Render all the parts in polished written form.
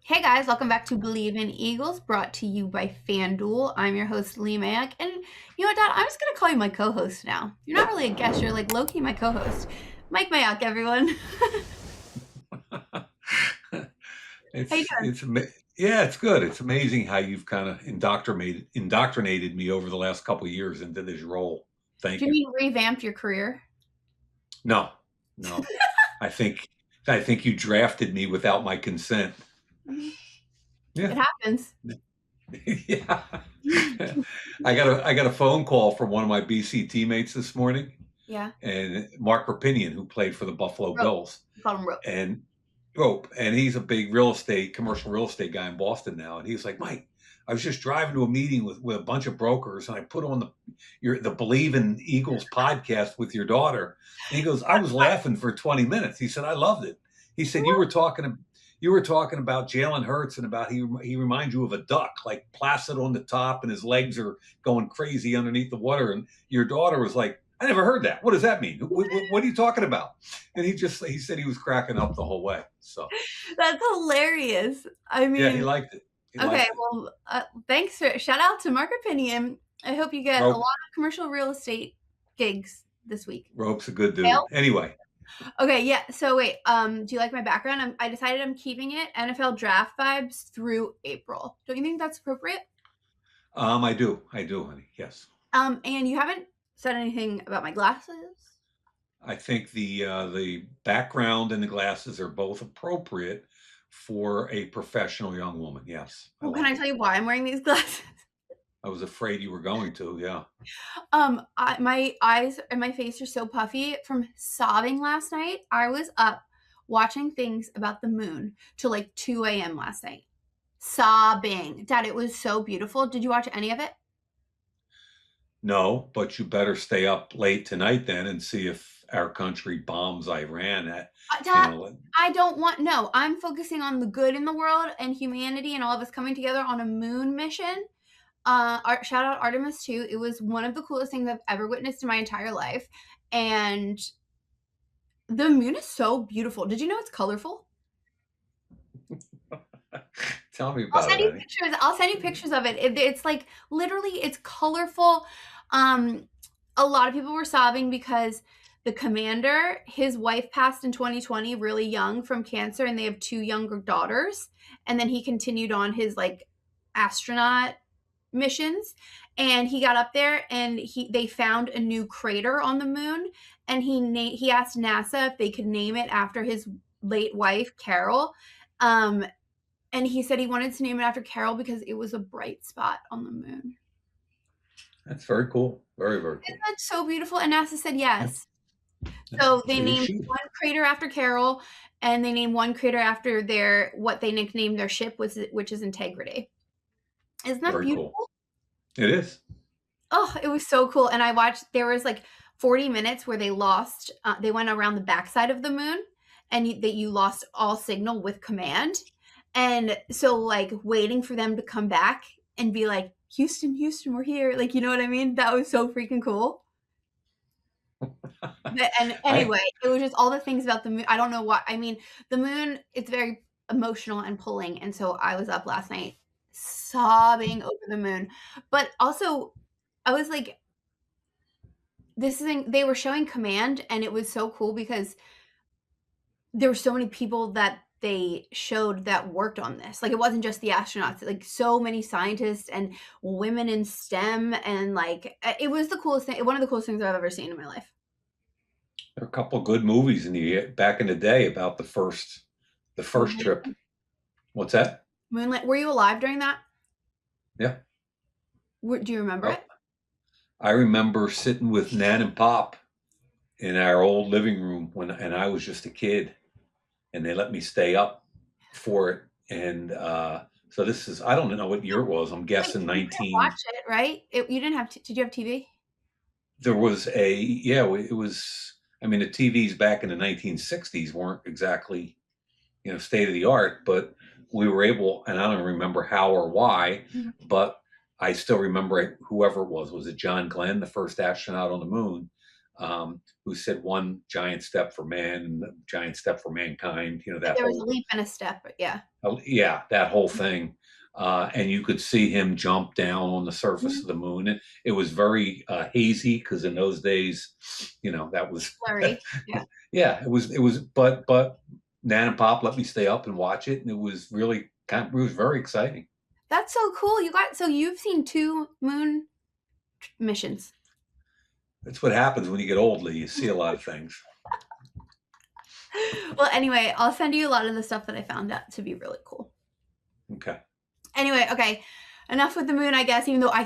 Hey guys, welcome back to Believe in Eagles, brought to you by FanDuel. I'm your host, Leigh Mayock, and you know what, Dad? I'm just gonna call you my co-host now. You're not really a guest; you're like low-key my co-host, Mike Mayock. Everyone, how you doing? It's yeah, it's good. It's amazing how you've kind of indoctrinated me over the last couple of years into this role. Do Thank you you. mean revamped your career? No, no, I think I think you drafted me without my consent. Mhm. Yeah, It happens. yeah. I got a phone call from one of my BC teammates this morning, Yeah, and Mark Rapinion, who played for the Buffalo rope. Bills, We call him rope. and he's a big commercial real estate guy in Boston now. And he's like, Mike, I was just driving to a meeting with a bunch of brokers, and I put on the Believe in Eagles podcast with your daughter. And he goes, I was laughing for 20 minutes. He said, I loved it. He said, you were talking about Jalen Hurts and about he reminds you of a duck, like placid on the top, and his legs are going crazy underneath the water. And your daughter was like, I never heard that. What does that mean? What are you talking about? And he said he was cracking up the whole way. So That's hilarious. I yeah, he mean, liked it. He okay, liked it. well, thanks for shout out to Mark Opinion. I hope you get a lot Rope of commercial real estate gigs this week. Rope's a good dude. Sale? Anyway, Okay, yeah. So wait, do you like my background? I decided I'm keeping it NFL draft vibes through April. Don't you think that's appropriate? I do, honey. Yes, And you haven't said anything about my glasses. I think the background and the glasses are both appropriate for a professional young woman. Yes, I Well, can I like it. tell you why I'm wearing these glasses? I was afraid you were going to. Yeah. My eyes and my face are so puffy from sobbing last night. I was up watching things about the moon till like 2 a.m. last night. Sobbing. Dad, it was so beautiful. Did you watch any of it? No, but you better stay up late tonight then and see if our country bombs Iran. You Dad, know, I don't want no. I'm focusing on the good in the world and humanity and all of us coming together on a moon mission. Shout out Artemis II. It was one of the coolest things I've ever witnessed in my entire life, and the moon is so beautiful. Did you know it's colorful? tell me I'll about send it, you honey. pictures. I'll send you pictures of it. It's like literally, it's colorful. Um, a lot of people were sobbing because the commander, his wife passed in 2020, really young from cancer, and they have two younger daughters. And then he continued on his like astronaut missions, and he got up there and they found a new crater on the moon, and he asked NASA if they could name it after his late wife Carol. Um, and he said he wanted to name it after Carol because it was a bright spot on the moon. That's very cool. Very, very Isn't cool. that so beautiful? And NASA said Yeah. yes. Yeah. So they See, named she one crater after Carol, and they named one crater after their what they nicknamed their ship, which is Integrity. Isn't that very cool. beautiful? It is. Oh, it was so cool. And I watched. There was like 40 minutes where they lost. They went around the backside of the moon, and you lost all signal with command. And so, like, waiting for them to come back and be like, Houston, Houston, we're here. Like, you know what I mean? That was so freaking cool. And I anyway, it was just all the things about the moon. I don't know what I mean. The moon, it's very emotional and pulling. And so I was up last night sobbing over the moon. But also, I was like, they were showing command, and it was so cool because there were so many people that they showed that worked on this. Like, it wasn't just the astronauts, like so many scientists and women in STEM, and like it was the coolest thing, one of the coolest things I've ever seen in my life. There are a couple of good movies in the back in the day about the first Moonlight. trip. What's that? Moonlight. Were you alive during that? Yeah. Do you remember Oh, it? I remember sitting with Nan and Pop in our old living room and I was just a kid, and they let me stay up for it. And so this is I don't know what year it was. I'm Wait, guessing you didn't watch 19. it, right? You didn't have. Did you have TV? There was a yeah. It was. I mean, the TVs back in the 1960s weren't exactly state of the art, but we were able, and I don't remember how or why, Mhm. but I still remember whoever it was. Was it John Glenn, the first astronaut on the moon? who said one giant step for man and a giant step for mankind. That There was a whole leap and a step, but yeah. yeah, that whole thing. And you could see him jump down on the surface Mhm. of the moon. It was very hazy because in those days, that was Blurry. Yeah. yeah, it was, but Nan and Pop let me stay up and watch it, and it was really it was very exciting. That's so cool. So you've seen 2 moon missions. That's what happens when you get old, Lee. You see a lot of things. Well, anyway, I'll send you a lot of the stuff that I found out to be really cool. Okay. Anyway, okay. Enough with the moon, I guess, even though I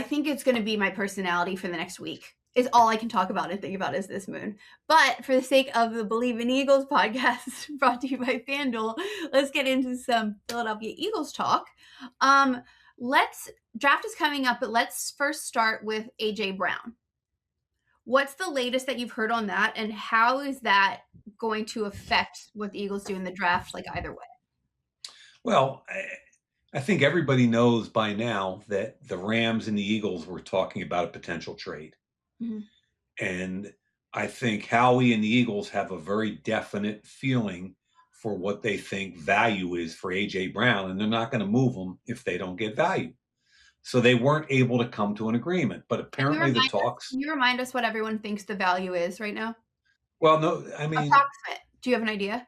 think it's going to be my personality for the next week. Is all I can talk about and think about is this moon. But for the sake of the Believe in Eagles podcast brought to you by FanDuel, let's get into some Philadelphia Eagles talk. Let's draft is coming up, but let's first start with AJ Brown. What's the latest that you've heard on that, and how is that going to affect what the Eagles do in the draft, like either way? Well, I think everybody knows by now that the Rams and the Eagles were talking about a potential trade. Mhm. And I think Howie and the Eagles have a very definite feeling for what they think value is for AJ Brown, and they're not going to move him if they don't get value. So they weren't able to come to an agreement. But apparently the Can talks, you remind us what everyone thinks the value is right now? well, no, I mean, Approximate. Do you have an idea?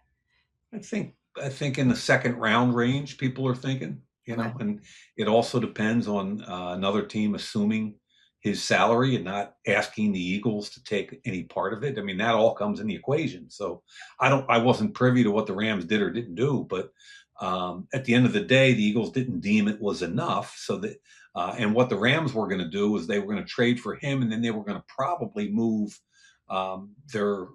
I think in the second round range, people are thinking, Okay. and it also depends on another team assuming his salary and not asking the Eagles to take any part of it. I mean, that all comes in the equation. So I wasn't privy to what the Rams did or didn't do, but at the end of the day, the Eagles didn't deem it was enough. So that, and what the Rams were going to do was they were going to trade for him, and then they were going to probably move their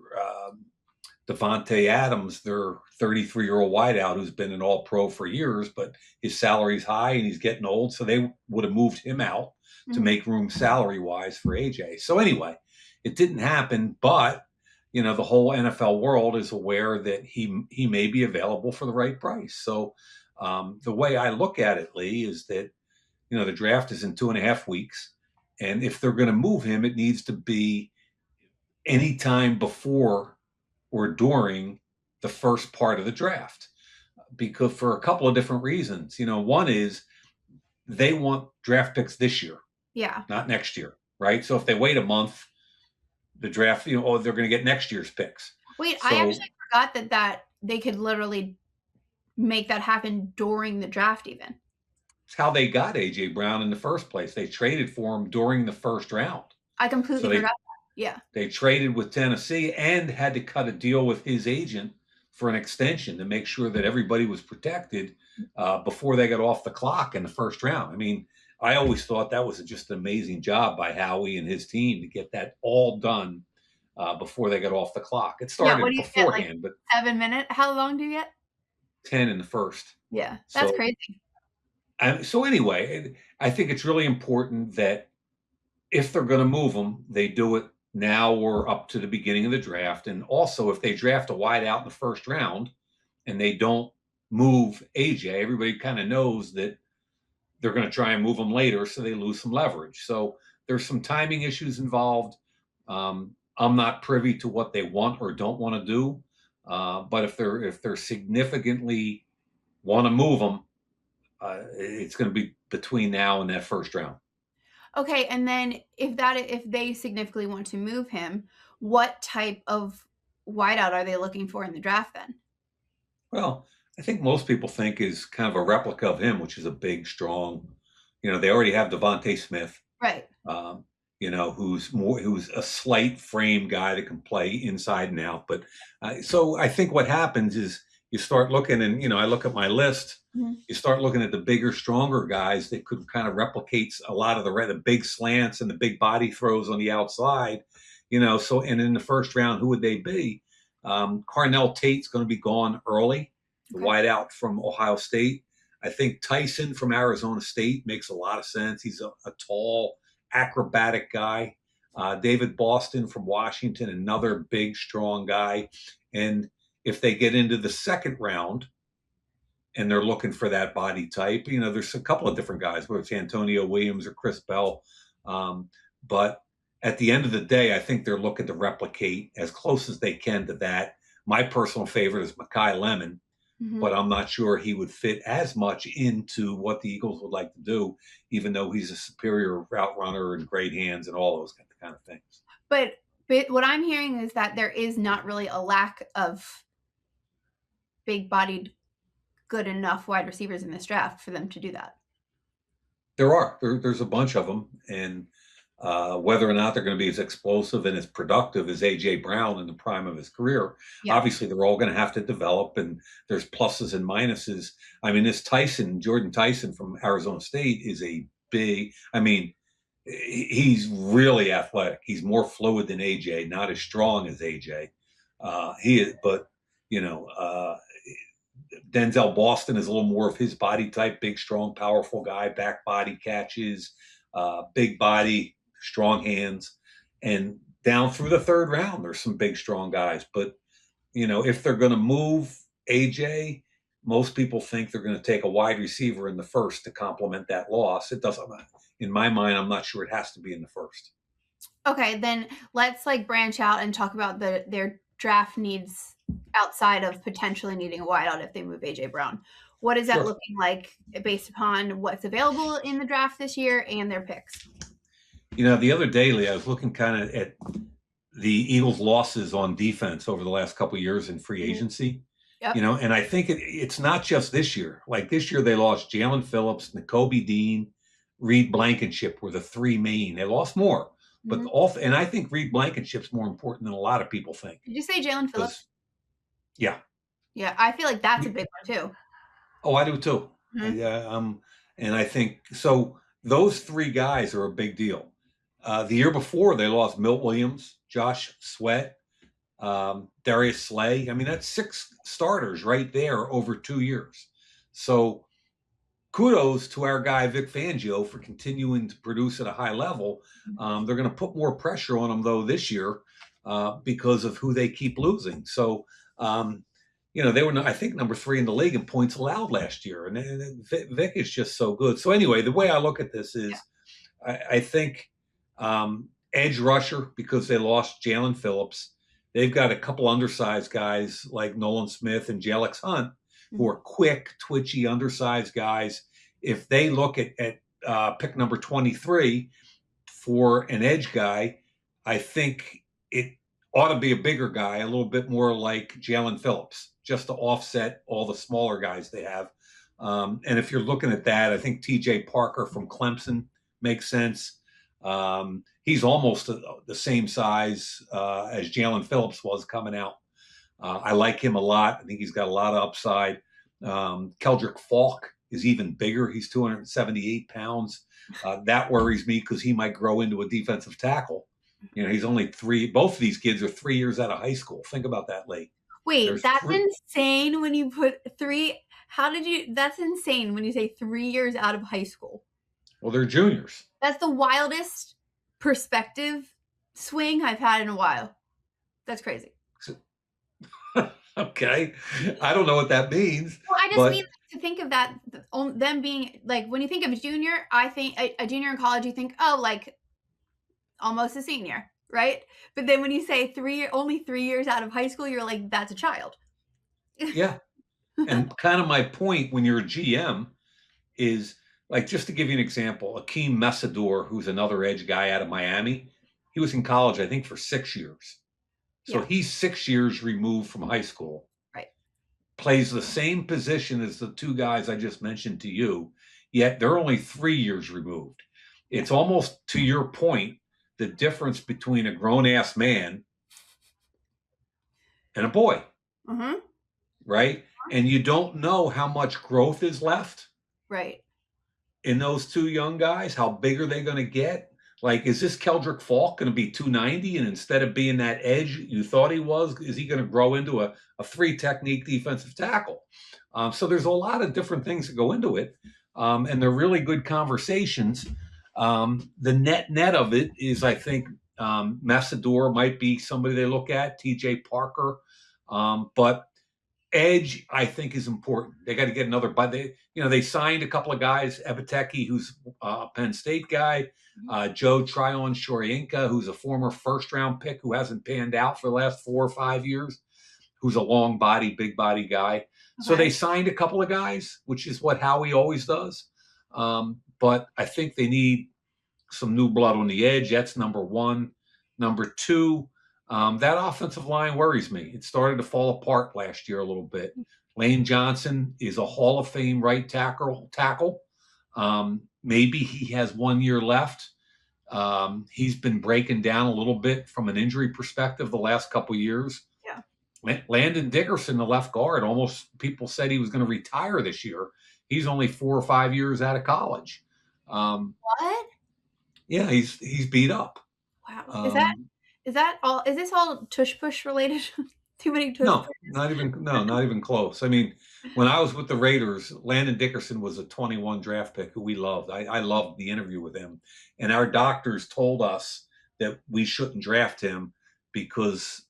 Devontae Adams, their 33-year-old wideout who's been an all pro for years, but his salary's high and he's getting old. So they would have moved him out to Mhm. make room salary wise for AJ. So anyway, it didn't happen, but the whole NFL world is aware that he may be available for the right price. So the way I look at it, Lee, is that the draft is in 2.5 weeks. And if they're going to move him, it needs to be anytime before or during the first part of the draft, because for a couple of different reasons. One is they want draft picks this year, Yeah. not next year, right? So if they wait a month, the draft, they're going to get next year's picks. Wait, I So actually forgot that they could literally make that happen during the draft even. it's how they got AJ Brown in the first place. They traded for him during the first round. I So completely forgot that. Yeah. they traded with Tennessee and had to cut a deal with his agent for an extension to make sure that everybody was protected before they got off the clock in the first round. I mean, I always thought that was just an amazing job by Howie and his team to get that all done before they got off the clock. It Yeah, what started do you get, like beforehand, but 7 minutes? How long do you get? 10 in the first. Yeah, that's So, crazy. so anyway, I think it's really important that if they're going to move them, they do it now or up to the beginning of the draft. And also, if they draft a wide out in the first round and they don't move AJ, everybody kind of knows that they're going to try and move them later, so they lose some leverage. So there's some timing issues involved. I'm not privy to what they want or don't want to do, but if they're significantly want to move them, it's going to be between now and that first round. Okay, and then if they significantly want to move him, what type of wideout are they looking for in the draft then? Well, I think most people think is kind of a replica of him, which is a big, strong. They already have Devonte Smith, Right. um, who's a slight frame guy that can play inside and out. But so I think what happens is you start looking, and I look at my list. Mhm. You start looking at the bigger, stronger guys that could kind of replicate a lot of the big slants and the big body throws on the outside. So and in the first round, who would they be? Carnell Tate's going to be gone early, the Okay. wideout from Ohio State. I think Tyson from Arizona State makes a lot of sense. He's a tall, acrobatic guy. David Boston from Washington, another big, strong guy. And if they get into the second round and they're looking for that body type, there's a couple of different guys, whether it's Antonio Williams or Chris Bell. But at the end of the day, I think they're looking to replicate as close as they can to that. My personal favorite is Mekhi Lemon, Mhm. but I'm not sure he would fit as much into what the Eagles would like to do, even though he's a superior route runner and great hands and all those kind of things. But what I'm hearing is that there is not really a lack of big-bodied, good enough wide receivers in this draft for them to do that. There's a bunch of them, and whether or not they're going to be as explosive and as productive as AJ Brown in the prime of his career, Yeah. obviously they're all going to have to develop, and there's pluses and minuses. I mean, this Jordan Tyson from Arizona State is a big. I mean, he's really athletic. He's more fluid than AJ, not as strong as AJ. He is, but you know, Denzel Boston is a little more of his body type, big, strong, powerful guy, back body catches, big body, strong hands. And down through the third round, there's some big, strong guys. But, if they're going to move AJ, most people think they're going to take a wide receiver in the first to complement that loss. It doesn't, in my mind, I'm not sure it has to be in the first. Okay, then let's branch out and talk about their draft needs outside of potentially needing a wideout if they move AJ Brown. What is that Sure. looking like based upon what's available in the draft this year and their picks? The other day, Leigh, I was looking kind of at the Eagles' losses on defense over the last couple of years in free Mhm. agency. Yep. And I think it's not just this year. Like this year, they lost Jalen Phillips, N'Kobe Dean, Reed Blankenship were the three main. They lost more, but Mhm. and I think Reed Blankenship's more important than a lot of people think. Did you say Jalen Because Phillips? yeah, Yeah, I feel like that's a big one too. oh, I do too. Mhm. And I think so. Those three guys are a big deal. The year before, they lost Milt Williams, Josh Sweat, Darius Slay. I mean, that's six starters right there over 2 years. So kudos to our guy Vic Fangio for continuing to produce at a high level. They're going to put more pressure on him though this year because of who they keep losing. So they were I think number 3 in the league in points allowed last year, and Vic is just so good. So anyway, the way I look at this Yeah. is I think edge rusher because they lost Jalen Phillips. They've got a couple undersized guys like Nolan Smith and Jalex Hunt who are quick, twitchy, undersized guys. If they look at pick number 23 for an edge guy, I think it ought to be a bigger guy, a little bit more like Jalen Phillips, just to offset all the smaller guys they have. And if you're looking at that, I think TJ Parker from Clemson makes sense. He's almost the same size as Jalen Phillips was coming out. I like him a lot. I think he's got a lot of upside. Keldrick Falk is even bigger. He's 278 pounds. That worries me because he might grow into a defensive tackle. He's only 3. Both of these kids are 3 years out of high school. Think about that, Leigh. Wait, There's that's 3. insane when you put 3. That's insane when you say 3 years out of high school. Well, they're juniors. That's the wildest perspective swing I've had in a while. That's crazy. Okay. I don't know what that means, Well, I just mean but to think of that, them being when you think of a junior, I think a junior in college, you think, oh, almost a senior, right? But then when you say only 3 years out of high school, you're like, that's a child. yeah. And kind of my point when you're a GM is like, just to give you an example, Akeem Messador, who's another edge guy out of Miami, he was in college, I think, for 6 years. So Yeah. he's 6 years removed from high school. Right. Plays the same position as the two guys I just mentioned to you, yet they're only 3 years removed. It's almost to your point, the difference between a grown ass man and a boy, Mm-hmm. right? And you don't know how much growth is left Right. in those two young guys. How big are they going to get? Like, is this Keldrick Falk going to be 290? And instead of being that edge you thought he was, is he going to grow into a 3 technique defensive tackle? So there's a lot of different things that go into it. And they're really good conversations. The net of it is, I think, Messador might be somebody they look at, TJ Parker. But Edge, I think, is important. They got to get another, but they signed a couple of guys. Ebiteki, who's a Penn State guy, Joe Tryon Shoryinka, who's a former first round pick who hasn't panned out for the last 4 or 5 years, who's a long body, big body guy. So Okay. they signed a couple of guys, which is what Howie always does. But I think they need some new blood on the edge. That's number one. Number two, that offensive line worries me. It started to fall apart last year a little bit. Lane Johnson is a Hall of Fame right tackle. Maybe he has 1 year left. He's been breaking down a little bit from an injury perspective the last couple of years. Yeah. Landon Dickerson, the left guard, almost people said he was going to retire this year. He's only 4 or 5 years out of college. What? Yeah, he's beat up. Wow. Um, Is that all? Is this all tush push related? Too many tush no, pushes? not even close. I mean, when I was with the Raiders, Landon Dickerson was a 21 draft pick who we loved. I loved the interview with him, and our doctors told us that we shouldn't draft him because,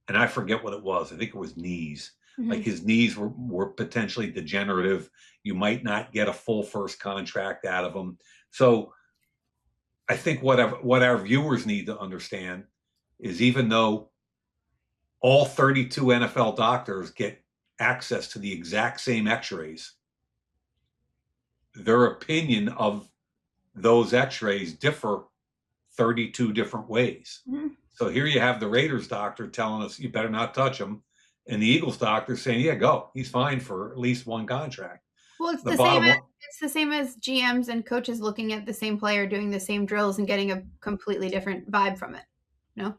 and I forget what it was. I think it was knees. Like Mhm. his knees were potentially degenerative. You might not get a full first contract out of him. So I think what our viewers need to understand is even though all 32 NFL doctors get access to the exact same x-rays, their opinion of those x-rays differ 32 different ways. Mhm. So here you have the Raiders doctor telling us you better not touch him, and the Eagles doctor saying, yeah, go. He's fine for at least one contract. Well, it's The the same bottom as line, GMs and coaches looking at the same player doing the same drills and getting a completely different vibe from it. No?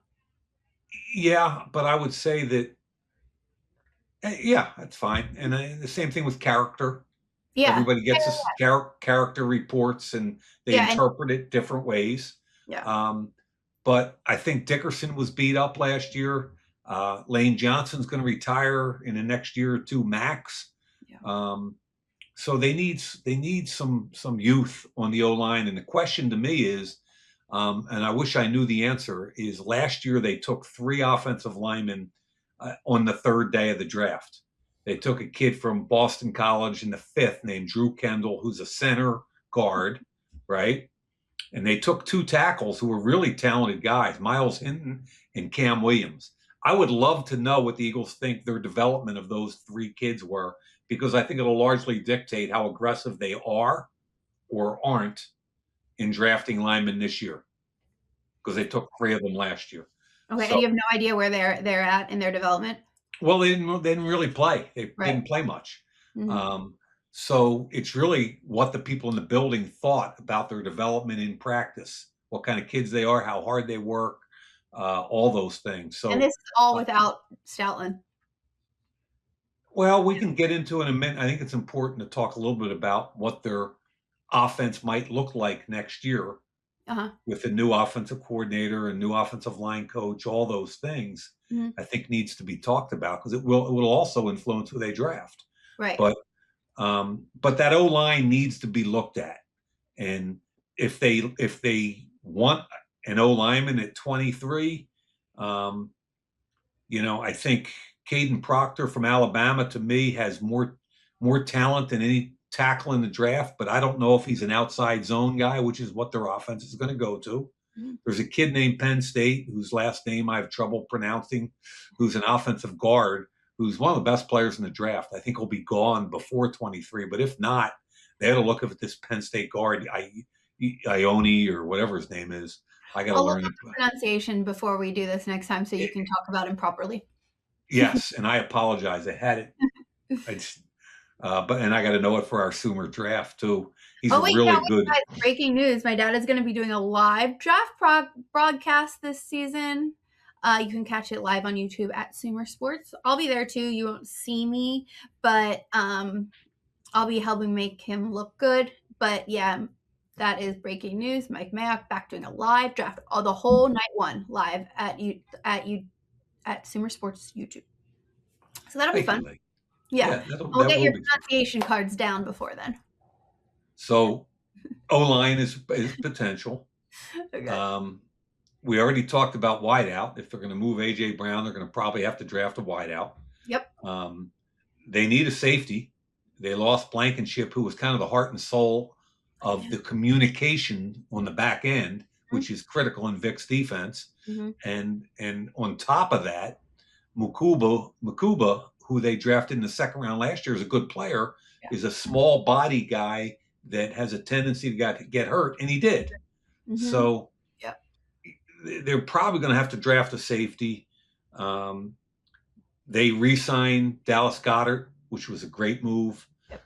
yeah, but I would say that, yeah, that's fine. And the same thing with character. Yeah. Everybody gets this character reports and they Yeah, and interpret it different ways. yeah. Um, but I think Dickerson was beat up last year. Lane Johnson's going to retire in the next year or two max. Yeah. So they need some youth on the O line. And the question to me is, and I wish I knew the answer, is last year they took 3 offensive linemen on the third day of the draft. They took a kid from Boston College in the fifth named Drew Kendall, who's a center guard, right? And they took 2 tackles who were really talented guys, Miles Hinton and Cam Williams. I would love to know what the Eagles think their development of those 3 kids were, because I think it'll largely dictate how aggressive they are or aren't in drafting linemen this year, because they took 3 of them last year. Okay, and So, you have no idea where they're at in their development? well, they didn't really play. They Right. didn't play much. Mhm. Um, so it's really what the people in the building thought about their development in practice, what kind of kids they are, how hard they work, all those things. And this So, is all uh, without Stoutland. well, we can get into it in a minute. I think it's important to talk a little bit about what their offense might look like next year Uh-huh. with a new offensive coordinator and new offensive line coach. All those things Mhm. I think needs to be talked about because it will also influence who they draft. Right. But that O line needs to be looked at, and if they want an O lineman at 23, um, I think Caden Proctor from Alabama to me has more talent than any tackle in the draft, but I don't know if he's an outside zone guy, which is what their offense is going to go to. Mhm. There's a kid named Penn State whose last name I have trouble pronouncing, who's an offensive guard, who's one of the best players in the draft. I think he'll be gone before 23, but if not, they had to look at this Penn State guard, Ione or whatever his name is. I got to I'll look learn up it. the pronunciation before we do this next time so you can talk about him properly. Yes, and I apologize. I had it. I just, and I got to know it for our Sumer draft too. He's Oh, a wait, yeah, really wait, good. guys, breaking news. My dad is going to be doing a live draft broadcast this season. You can catch it live on YouTube at Sumer Sports. I'll be there too. You won't see me, but I'll be helping make him look good. But yeah, that is breaking news. Mike Mayock back doing a live draft, the whole night one live at Sumer Sports YouTube. So that'll be Thank you, fun. Leigh. Yeah, Yeah, I'll that get will your be fun. pronunciation cards down before then. So O line is potential. Okay. Um, we already talked about wideout. If they're going to move AJ Brown, they're going to probably have to draft a wideout. Yep. Um, they need a safety. They lost Blankenship, who was kind of the heart and soul of the communication on the back end, which is critical in Vic's defense. Mm-hmm. And on top of that, Mukuba, who they drafted in the second round last year, is a good player, Yeah. is a small body guy that has a tendency to get hurt, and he did. Mm-hmm. So Yep. they're probably going to have to draft a safety. Um, they re-signed Dallas Goedert, which was a great move. Yep.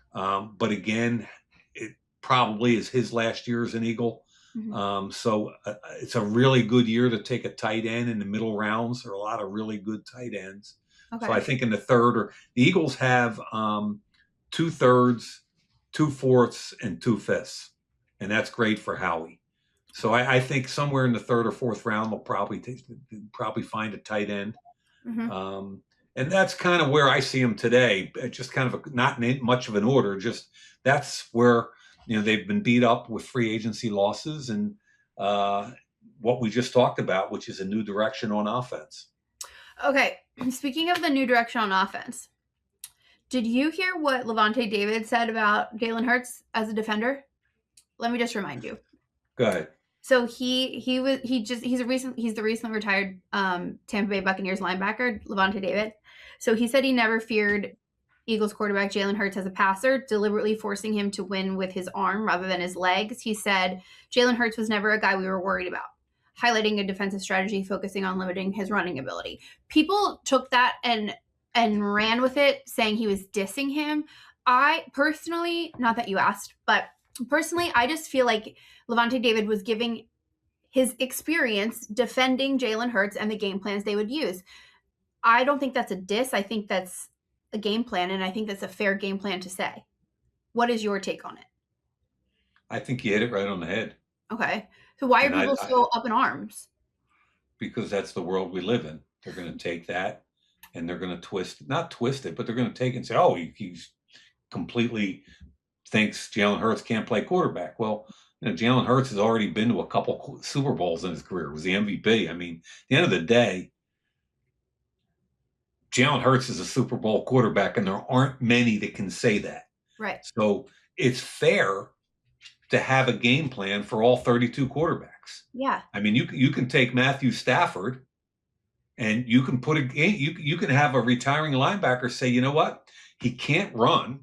But again, it probably is his last year as an Eagle. Mm-hmm. So it's a really good year to take a tight end in the middle rounds. There are a lot of really good tight ends. So I Okay. think in the third, or the Eagles have 2/3, 2/4, and 2/5, and that's great for Howie. So I think somewhere in the third or fourth round, they'll probably find a tight end. Mm-hmm. And that's kind of where I see them today. Just kind of not in much of an order. Just that's where they've been beat up with free agency losses and what we just talked about, which is a new direction on offense. Okay. Speaking of the new direction on offense, did you hear what Lavonte David said about Jalen Hurts as a defender? Let me just remind you. Go ahead. So he's the recently retired Tampa Bay Buccaneers linebacker, Lavonte David. So he said he never feared Eagles quarterback Jalen Hurts as a passer, deliberately forcing him to win with his arm rather than his legs. He said Jalen Hurts was never a guy we were worried about, highlighting a defensive strategy focusing on limiting his running ability. People took that and ran with it, saying he was dissing him. I personally, not that you asked, but personally, I just feel like Lavonte David was giving his experience defending Jalen Hurts and the game plans they would use. I don't think that's a diss. I think that's a game plan, and I think that's a fair game plan to say. What is your take on it? I think you hit it right on the head. Okay. So why are And people so up in arms? because that's the world we live in. They're going to take that and they're going to not twist it, but they're going to take it and say, oh, he's completely thinks Jalen Hurts can't play quarterback. Well, Jalen Hurts has already been to a couple Super Bowls in his career. Was the MVP. I mean, at the end of the day, Jalen Hurts is a Super Bowl quarterback, and there aren't many that can say that. Right. So it's fair to have a game plan for all 32 quarterbacks. Yeah. I mean, you can take Matthew Stafford, and you can put a game. You can have a retiring linebacker say, you know what, he can't run,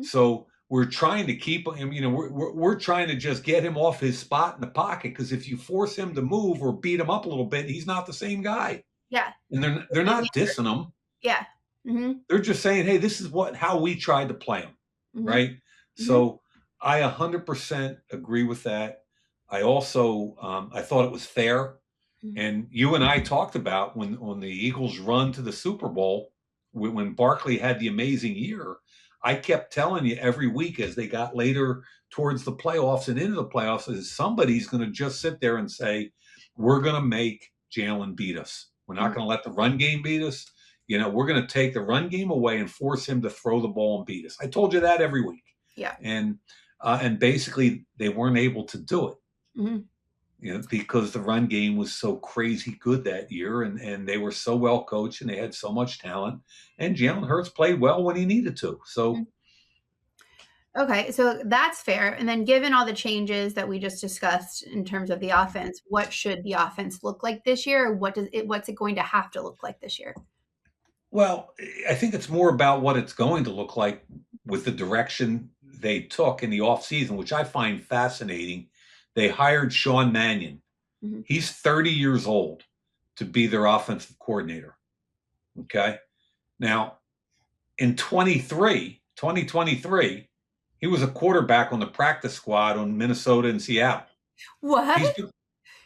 so we're trying to keep him. We're trying to just get him off his spot in the pocket, because if you force him to move or beat him up a little bit, he's not the same guy. Yeah. And they're not dissing him. Yeah. They're just saying, hey, this is how we tried to play him, right? So I 100% agree with that. I also I thought it was fair. And you and I talked about when on the Eagles' run to the Super Bowl, when Barkley had the amazing year, I kept telling you every week as they got later towards the playoffs and into the playoffs, is somebody's going to just sit there and say, we're going to make Jalen beat us. We're not going to let the run game beat us. We're going to take the run game away and force him to throw the ball and beat us. I told you that every week. Yeah. And basically they weren't able to do it. Because the run game was so crazy good that year, and they were so well coached, and they had so much talent, and Jalen Hurts played well when he needed to. So, okay, so that's fair. And then, given all the changes that we just discussed in terms of the offense, what should the offense look like this year? Or what's it going to have to look like this year? Well, I think it's more about what it's going to look like with the direction they took in the offseason, which I find fascinating. They hired Sean Mannion. He's 30 years old to be their offensive coordinator. Okay. Now, in 2023, he was a quarterback on the practice squad on Minnesota and Seattle. What?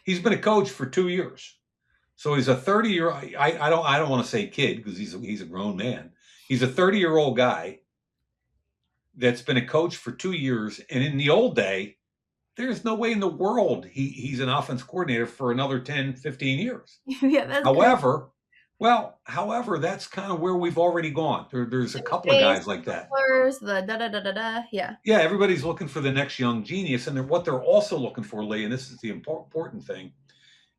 He's been a coach for 2 years. So he's a 30-year. I don't want to say kid, because he's a grown man. He's a 30-year-old guy that's been a coach for 2 years. And in the old day, there's no way in the world he's an offense coordinator for another 10, 15 years. Yeah, that's however, that's kind of where we've already gone. There's a couple of guys like that. Yeah. Yeah, everybody's looking for the next young genius. And what they're also looking for, Leigh, and this is the important thing,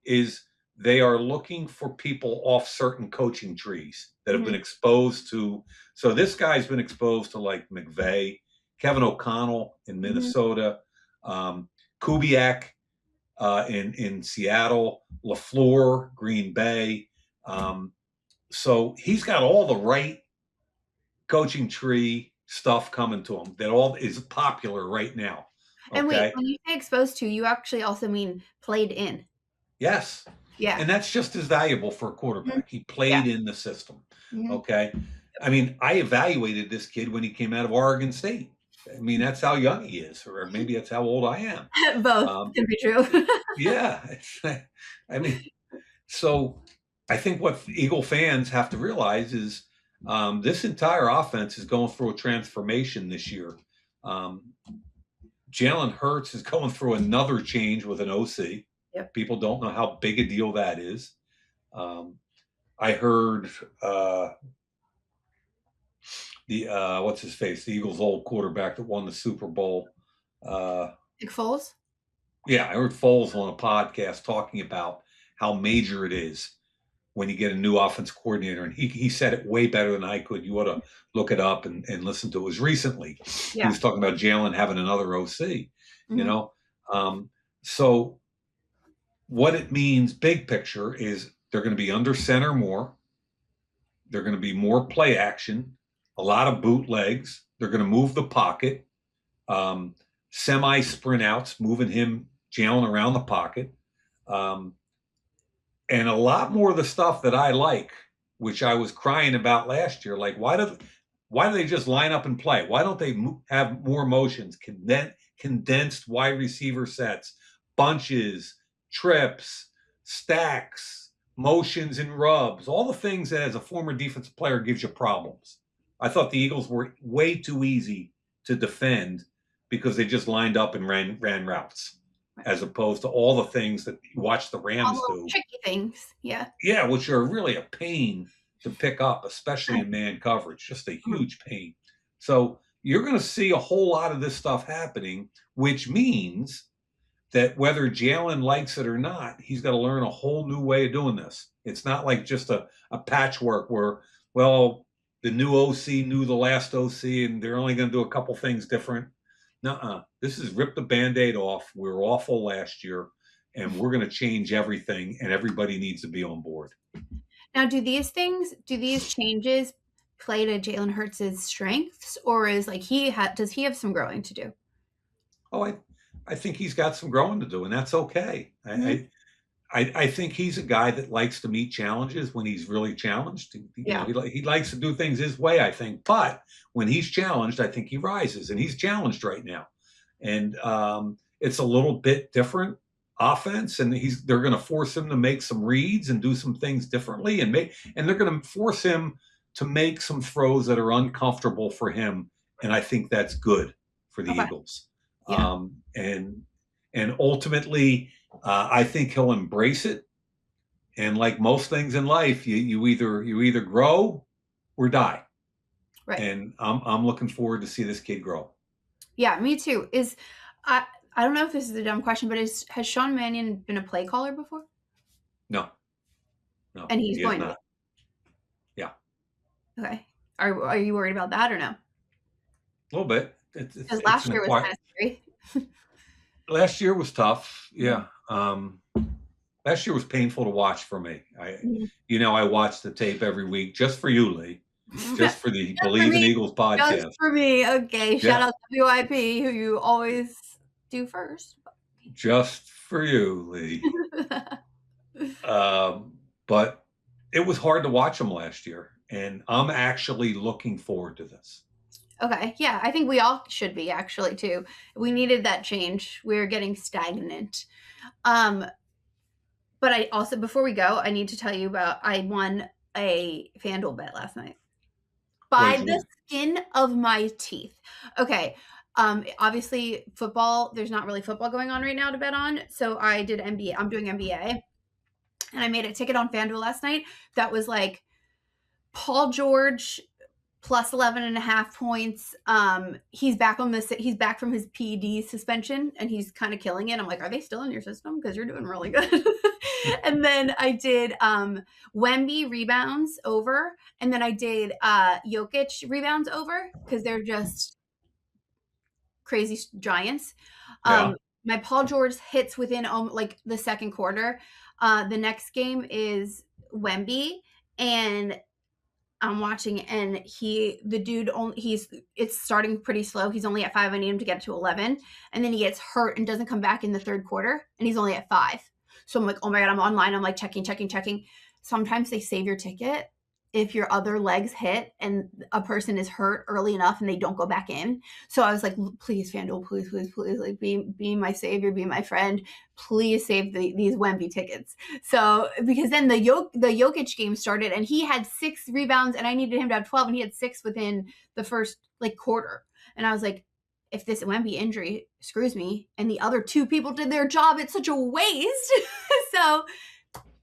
is they are looking for people off certain coaching trees that have been Mhm, exposed to. So this guy's been exposed to like McVay, Kevin O'Connell in mhm. Minnesota, Kubiak in Seattle, LaFleur, Green Bay. Um, so he's got all the right coaching tree stuff coming to him that all is popular right now. And wait, Okay. when you say exposed to, you actually also mean played in. Yes. Yeah. And that's just as valuable for a Mhm. quarterback. He Yeah. played in the system. Mhm. Okay. I mean, I evaluated this kid when he came out of Oregon State. I mean, that's how young he is, or maybe that's how old I am. Both Um, can be true. yeah. I mean, so I think what Eagle fans have to realize is this entire offense is going through a transformation this year. Um, Jalen Hurts is going through another change with an OC. Yep. People don't know how big a deal that is. Um, I heard uh, the what's his face, the Eagles' old quarterback that won the Super Bowl. Uh, Nick Foles? yeah, I heard Foles on a podcast talking about how major it is when you get a new offense coordinator, and he said it way better than I could. You ought to look it up and listen to it. It was recently. He Yeah. was talking about Jalen having another OC. You Mhm. know, so what it means, big picture, is they're going to be under center more. They're going to be more play action, a lot of bootlegs. They're going to move the pocket, um, semi sprint outs, moving him, Jalen around the pocket, um, and a lot more of the stuff that I like, which I was crying about last year. Like, why do they just line up and play? Why don't they have more motions, condensed wide receiver sets, bunches, trips, stacks, motions and rubs, all the things that as a former defensive player gives you problems. I thought the Eagles were way too easy to defend because they just lined up and ran routes, Right. as opposed to all the things that you watch the All Rams the do. tricky things. Yeah. Yeah, which are really a pain to pick up, especially Right. in man coverage, just a Mhm. huge pain. So you're going to see a whole lot of this stuff happening, which means that whether Jalen likes it or not, he's got to learn a whole new way of doing this. It's not like just a patchwork where, well, the new OC knew the last OC and they're only going to do a couple things different. Nuh-uh. This is rip the Band-Aid off. We were awful last year, and we're going to change everything, and everybody needs to be on board. Now, do these changes play to Jalen Hurts' strengths, or is like does he have some growing to do? Oh, I think he's got some growing to do, and that's okay. Mhm. I think he's a guy that likes to meet challenges when he's really challenged. You know, Yeah. he likes to do things his way, I think. But when he's challenged, I think he rises, and he's challenged right now. And it's a little bit different offense, and they're going to force him to make some reads and do some things differently, and they're going to force him to make some throws that are uncomfortable for him, and I think that's good for the Okay. Eagles. Yeah. Um, and and ultimately, I think he'll embrace it. And like most things in life, you either grow or die. Right. And I'm looking forward to see this kid grow. Yeah, me too. I I don't know if this is a dumb question, but has Sean Mannion been a play caller before? No, no, And he's he is going to be. not. Yeah, Okay. Are you worried about that or no? a little bit. It's it's, Because it's an last year was acquired. kind of scary. Last year was tough. Mhm. Yeah. Last year was painful to watch for me. Mhm. I watch the tape every week just for you, Lee, just for the Just for Believe in me. Eagles Just podcast. for me. Okay. Shout Yeah, out to WIP, who you always do first. just for you, Lee. But it was hard to watch them last year, and I'm actually looking forward to this. Okay. Yeah, I think we all should be actually too. We needed that change. We were getting stagnant. Um, but I also before we go, I need to tell you about I won a FanDuel bet last night. What By did you the win? skin of my teeth. Okay. Obviously football, there's not really football going on right now to bet on. So I did NBA. I'm doing NBA. And I made a ticket on FanDuel last night that was like Paul George plus 11.5 points. He's back from his PED suspension, and he's kind of killing it. I'm like, are they still in your system? Because you're doing really good. And then I did Wemby rebounds over, and then I did Jokic rebounds over, because they're just crazy giants. Yeah. My Paul George hits within like the second quarter. The next game is Wemby, and I'm watching, and it's starting pretty slow. He's only at 5. I need him to get to 11, and then he gets hurt and doesn't come back in the third quarter, and he's only at 5. So I'm like, oh my god, I'm online. I'm like checking. Sometimes they save your ticket if your other legs hit and a person is hurt early enough and they don't go back in. So I was like, please, FanDuel, please, like be my savior, be my friend. Please save these Wemby tickets. So because then the Jokic game started, and he had 6 rebounds, and I needed him to have 12, and he had 6 within the first like quarter. And I was like, if this Wemby injury screws me and the other 2 people did their job, it's such a waste. So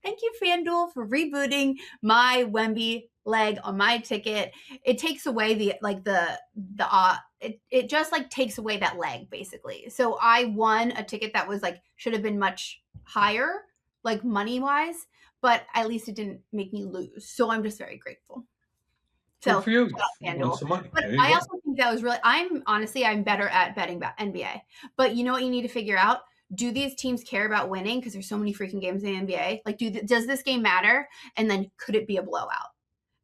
thank you, FanDuel, for rebooting my Wemby leg on my ticket. It takes away it just like takes away that leg, basically. So I won a ticket that was like should have been much higher, like money wise, but at least it didn't make me lose. So I'm just very grateful. Good So for you. You won FanDuel. some money. But There you I go. also think that was really, I'm better at betting about NBA. But you know what you need to figure out? Do these teams care about winning? Because there's so many freaking games in the NBA. Like, does this game matter? And then could it be a blowout?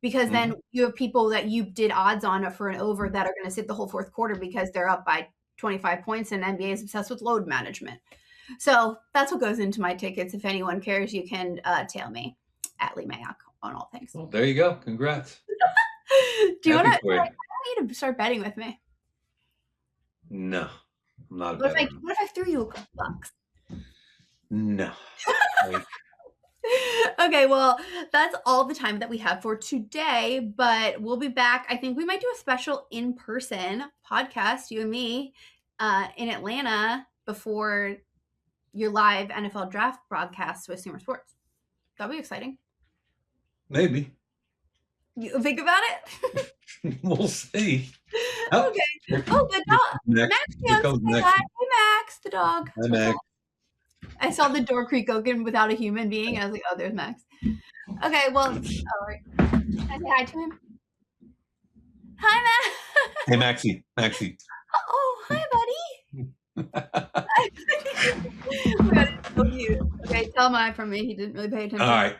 Because then you have people that you did odds on for an over that are going to sit the whole fourth quarter because they're up by 25 points, and NBA is obsessed with load management. So that's what goes into my tickets. If anyone cares, you can tail me at Leigh Mayock on all things. Well, there you go. Congrats. Do you want Happy to start betting with me? No, I'm not a What better. if I threw you a couple bucks? No. Okay, well, that's all the time that we have for today, but we'll be back. I think we might do a special in-person podcast, you and me, in Atlanta before your live NFL draft broadcast with Sumer Sports. That'll be exciting. Maybe. You think about it? We'll see. Okay. Oh, the dog. Max goes say next. hi. Hey, Max, the dog. Hi, Max. I saw the door creak open without a human being. I was like, oh, there's Max. Okay, well, all right. Can I say hi to him? Hi, Max. Hey, Maxie. Maxie. Oh, hi, buddy. So cute. Okay, tell him hi from me. He didn't really pay attention. All right.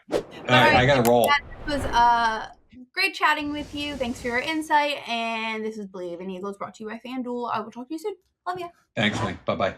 I got to roll. This was great chatting with you. Thanks for your insight. And this is Believe in Eagles, brought to you by FanDuel. I will talk to you soon. Love ya. Thanks, Mike. Bye-bye.